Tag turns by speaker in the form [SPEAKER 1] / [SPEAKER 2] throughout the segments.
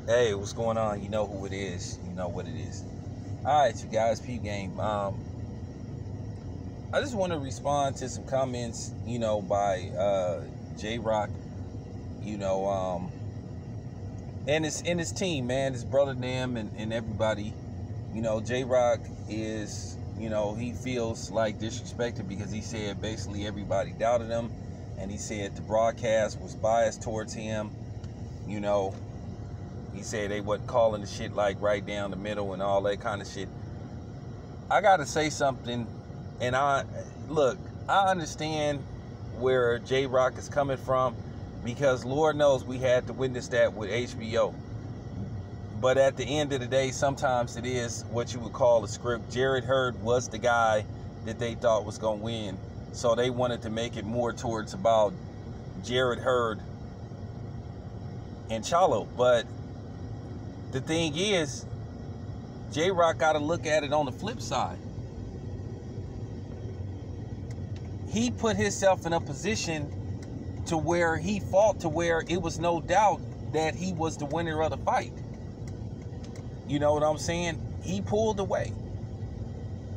[SPEAKER 1] Hey, what's going on? You know who it is. You know what it is. All right, you guys, P game. I just want to respond to some comments, by JRoc, you know, and his team, man, his brother them and everybody. JRoc is, he feels like disrespected because he said basically everybody doubted him, and he said the broadcast was biased towards him. He said they wasn't calling the shit like right down the middle and all that kind of shit. I gotta say something, and I understand where JRoc is coming from, because Lord knows we had to witness that with HBO. But at the end of the day, sometimes it is what you would call a script. Jared Hurd was the guy that they thought was gonna win, so they wanted to make it more towards about Jared Hurd and Charlo. But the thing is, JRoc got to look at it on the flip side. He put himself in a position to where he fought to where it was no doubt that he was the winner of the fight. You know what I'm saying? He pulled away.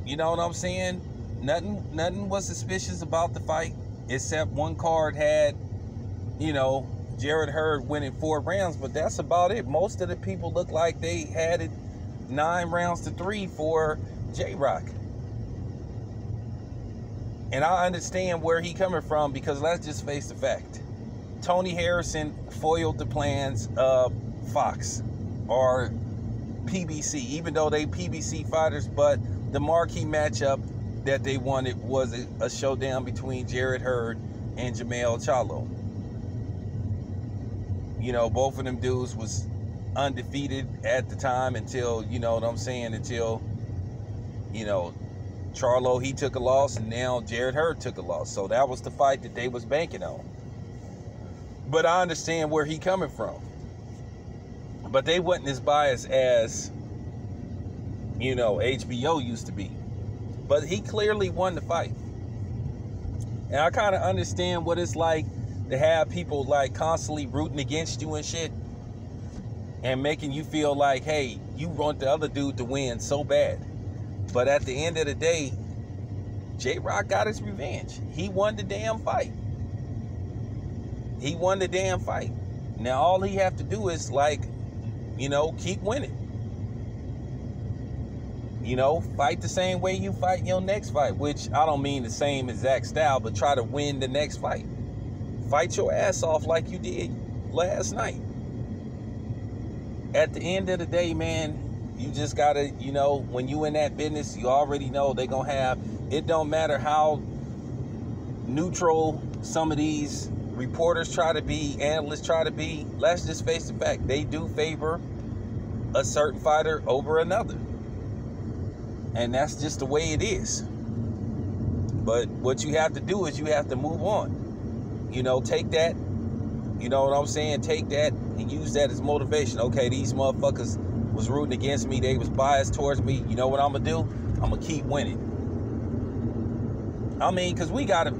[SPEAKER 1] You know what I'm saying? Nothing was suspicious about the fight, except one card had, Jared Hurd winning 4 rounds, but that's about it. Most of the people look like they had it 9 rounds to 3 for JRoc. And I understand where he coming from, because let's just face the fact. Tony Harrison foiled the plans of Fox or PBC, even though they PBC fighters, but the marquee matchup that they wanted was a showdown between Jared Hurd and Jermell Charlo. Both of them dudes was undefeated at the time until, until, Charlo, he took a loss, and now Jared Hurd took a loss. So that was the fight that they was banking on. But I understand where he coming from. But they wasn't as biased as, HBO used to be. But he clearly won the fight. And I kind of understand what it's like to have people like constantly rooting against you and shit, and making you feel like, hey, you want the other dude to win so bad. But at the end of the day, JRoc got his revenge. He won the damn fight. He won the damn fight. Now all he have to do is keep winning. Fight the same way you fight your next fight, which I don't mean the same exact style, but try to win the next fight. Fight your ass off like you did last night. At the end of the day, man, you just gotta, when you in that business, you already know they gonna have, it don't matter how neutral some of these reporters try to be, analysts try to be, let's just face the fact, they do favor a certain fighter over another. And that's just the way it is. But what you have to do is you have to move on. Take that, take that and use that as motivation. Okay, these motherfuckers was rooting against me. They was biased towards me. You know what I'm going to do? I'm going to keep winning. Because we got to,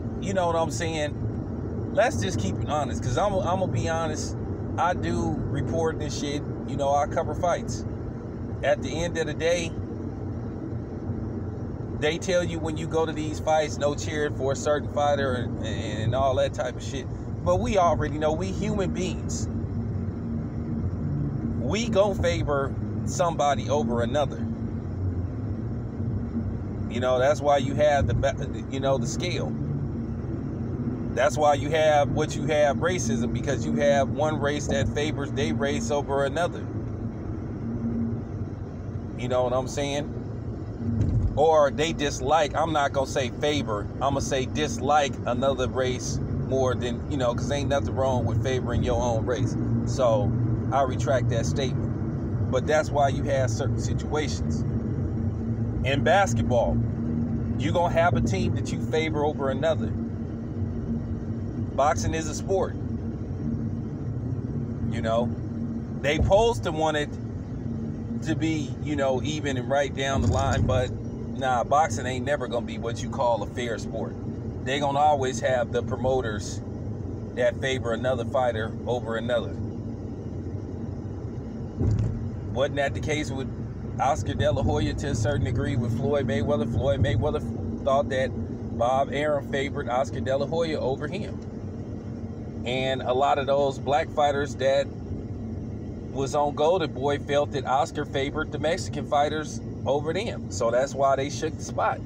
[SPEAKER 1] let's just keep it honest. Because I'm going to be honest. I do report this shit. I cover fights. At the end of the day, they tell you when you go to these fights, no cheering for a certain fighter and all that type of shit. But we already know, we human beings, we gon' favor somebody over another. That's why you have the scale. That's why you have what you have, racism, because you have one race that favors their race over another. You know what I'm saying? Or they dislike, I'm not going to say favor, I'm going to say dislike another race more than, because ain't nothing wrong with favoring your own race. So I retract that statement. But that's why you have certain situations. In basketball, you're going to have a team that you favor over another. Boxing is a sport. They supposed to want it to be, even and right down the line, but nah, boxing ain't never gonna be what you call a fair sport. They gonna always have the promoters that favor another fighter over another. Wasn't that the case with Oscar De La Hoya to a certain degree with Floyd Mayweather? Floyd Mayweather thought that Bob Arum favored Oscar De La Hoya over him. And a lot of those black fighters that was on Golden Boy felt that Oscar favored the Mexican fighters over them. So that's why they shook the spot.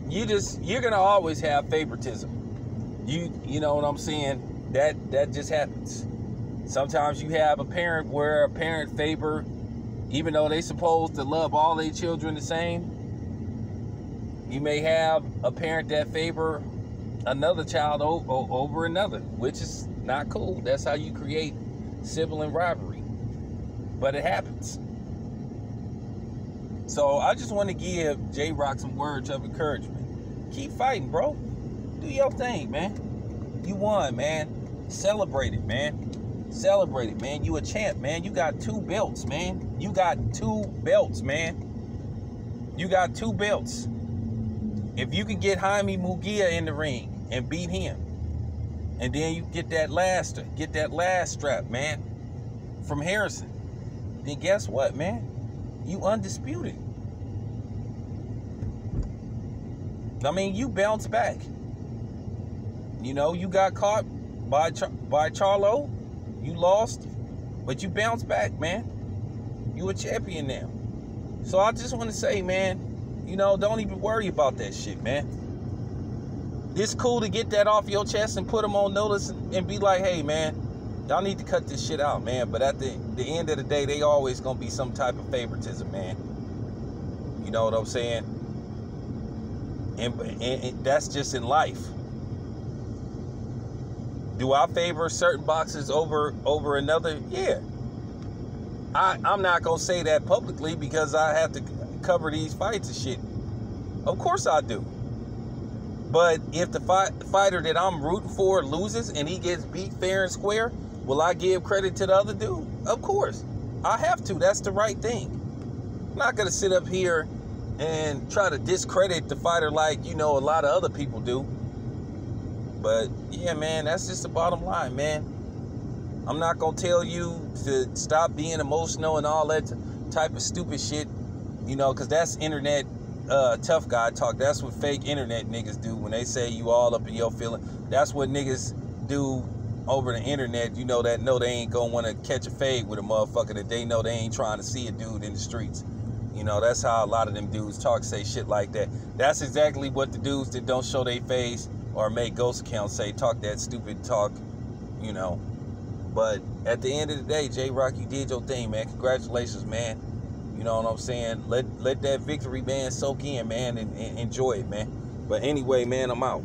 [SPEAKER 1] You're gonna always have favoritism. You know what I'm saying? That just happens. Sometimes you have a parent where a parent favor, even though they supposed to love all their children the same, you may have a parent that favor another child over another, which is not cool. That's how you create sibling rivalry. But it happens. So I just want to give JRoc some words of encouragement. Keep fighting, bro. Do your thing, man. You won, man. Celebrate it, man. Celebrate it, man. You a champ, man. You got 2 belts, man. You got 2 belts, man. You got 2 belts. If you can get Jaime Munguia in the ring and beat him, and then you get that last strap, man, from Harrison, then guess what, man? You undisputed. I mean, you bounce back. You know, you got caught by Charlo. You lost, but you bounce back, man. You a champion now. So I just want to say, man, you know, don't even worry about that shit, man. It's cool to get that off your chest and put them on notice and be like, hey, man, y'all need to cut this shit out, man. But at the end of the day, they always gonna be some type of favoritism, man. You know what I'm saying? And that's just in life. Do I favor certain boxers over another? Yeah. I'm not gonna say that publicly because I have to cover these fights and shit. Of course I do. But if the fighter that I'm rooting for loses and he gets beat fair and square, will I give credit to the other dude? Of course. I have to. That's the right thing. I'm not gonna sit up here and try to discredit the fighter like, you know, a lot of other people do. But yeah, man, that's just the bottom line, man. I'm not gonna tell you to stop being emotional and all that type of stupid shit, you know, because that's internet tough guy talk. That's what fake internet niggas do when they say you all up in your feeling. That's what niggas do over the internet, you know, that know they ain't gonna want to catch a fade with a motherfucker that they know they ain't trying to see a dude in the streets. You know, that's how a lot of them dudes talk, say shit like that. That's exactly what the dudes that don't show their face or make ghost accounts say, talk that stupid talk, you know. But at the end of the day, JRoc, you did your thing, man. Congratulations, man. You know what I'm saying? Let that victory, man, soak in, man, and enjoy it, man. But anyway, man, I'm out.